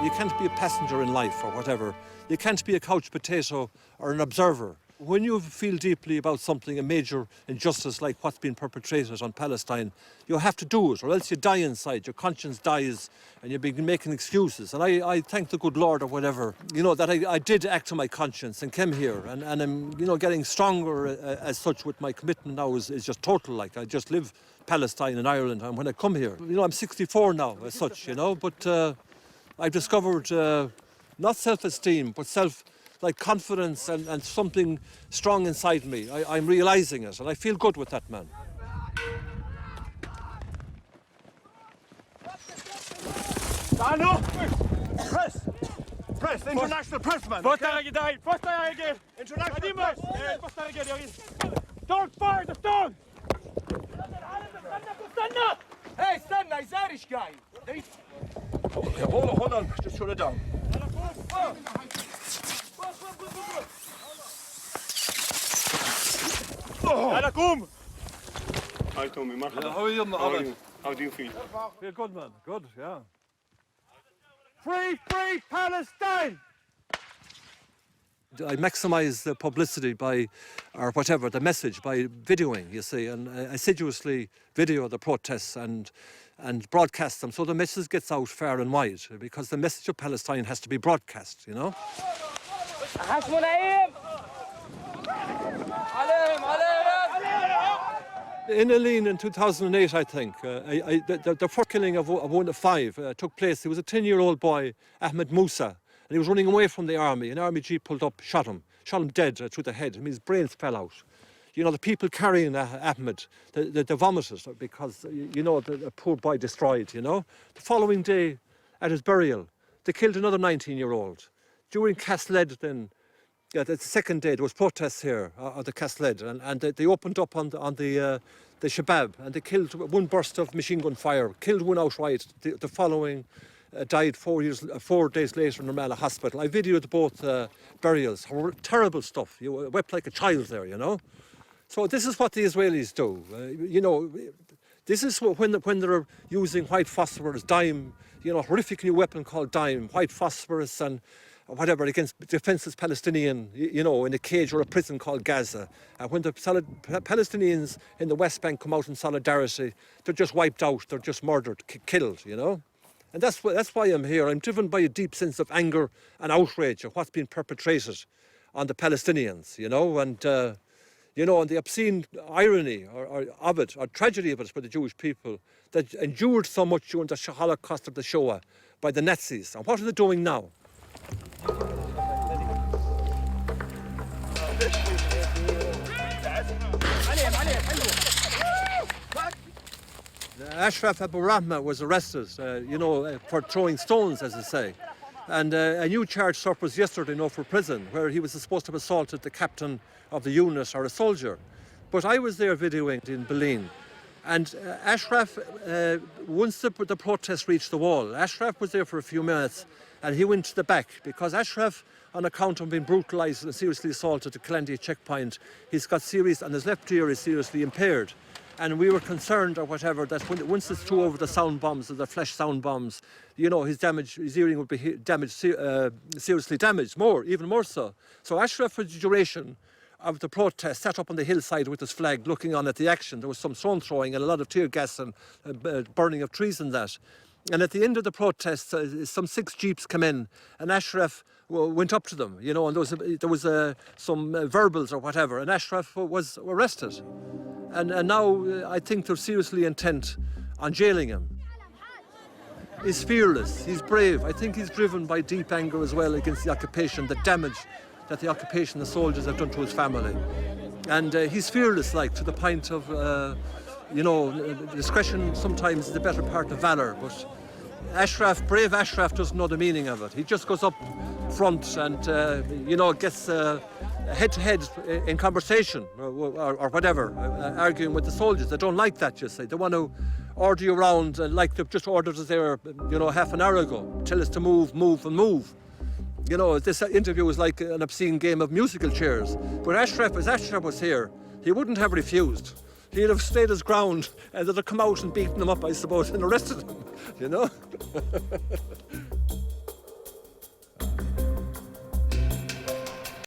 You can't be a passenger in life or whatever. You can't be a couch potato or an observer. When you feel deeply about something, a major injustice like what's been perpetrated on Palestine, you have to do it, or else you die inside. Your conscience dies, and you begin making excuses. And I thank the good Lord or whatever, that I did act to my conscience and came here. And I'm, getting stronger as such with my commitment now is just total. Like, I just live Palestine and Ireland, and when I come here, I'm 64 now as such, but I've discovered not self-esteem, but confidence and something strong inside me. I'm realising it, and I feel good with that, man. Stand up! Press! Press! International press, man! International press! Don't fire the stone! Hey, stand! I said it's guy! Okay, hold on. Just shut it down. أنا قوم. Hi Tommy, مرحبا. How are you, Mohammed? How do you feel? Feel good, man. Good, yeah. Free Palestine. I maximise the publicity or whatever, the message by videoing, you see, and assiduously video the protests and broadcast them so the message gets out far and wide, because the message of Palestine has to be broadcast, In Eileen in 2008, I think, the first killing of one of five took place. There was a 10-year-old boy, Ahmed Musa, and he was running away from the army. An army jeep pulled up, shot him dead through the head. I mean, his brains fell out. The people carrying Ahmed, they vomited because, the poor boy destroyed, The following day, at his burial, they killed another 19-year-old. During Casled then, the second day, there was protests here at the Casled, and they opened up on the Shabab, and they killed one burst of machine gun fire, killed one outright. The following died 4 days later in Ramallah Hospital. I videoed both burials. Terrible stuff. You wept like a child there, So this is what the Israelis do. This is when they're using white phosphorus, dime, horrific new weapon called dime, white phosphorus and whatever, against defenseless Palestinian, in a cage or a prison called Gaza. And when the Palestinians in the West Bank come out in solidarity, they're just wiped out, they're just murdered, killed, And that's why I'm here. I'm driven by a deep sense of anger and outrage at what's been perpetrated on the Palestinians, and the obscene irony of it, or tragedy of it for the Jewish people that endured so much during the Holocaust of the Shoah by the Nazis. And what are they doing now? Ashraf Abu Rahma was arrested, for throwing stones, as they say. And a new charge surfaced yesterday, for prison, where he was supposed to have assaulted the captain of the unit or a soldier. But I was there videoing in Berlin. And Ashraf, once the protest reached the wall, Ashraf was there for a few minutes and he went to the back because Ashraf, on account of being brutalised and seriously assaulted at the Kalandia checkpoint, he's got serious, and his left ear is seriously impaired. And we were concerned or whatever that once it's threw over the sound bombs or the flash sound bombs, his hearing would be seriously damaged, even more so. So Ashraf, for the duration of the protest, sat up on the hillside with his flag looking on at the action. There was some stone throwing and a lot of tear gas and burning of trees and that. And at the end of the protest, some 6 jeeps came in and Ashraf went up to them, and there was some verbals or whatever, and Ashraf was arrested. And now I think they're seriously intent on jailing him. He's fearless, he's brave. I think he's driven by deep anger as well against the occupation, the damage that the occupation, the soldiers have done to his family. And he's fearless, to the point of, discretion sometimes is the better part of valour. But brave Ashraf doesn't know the meaning of it. He just goes up front and, gets head-to-head in conversation or whatever, arguing with the soldiers. They don't like that, you see. They want to order you around like they've just ordered us there, half an hour ago. Tell us to move, and move. This interview was like an obscene game of musical chairs. But as Ashraf was here, he wouldn't have refused. He'd have stayed his ground and they'd have come out and beaten him up, I suppose, and arrested him,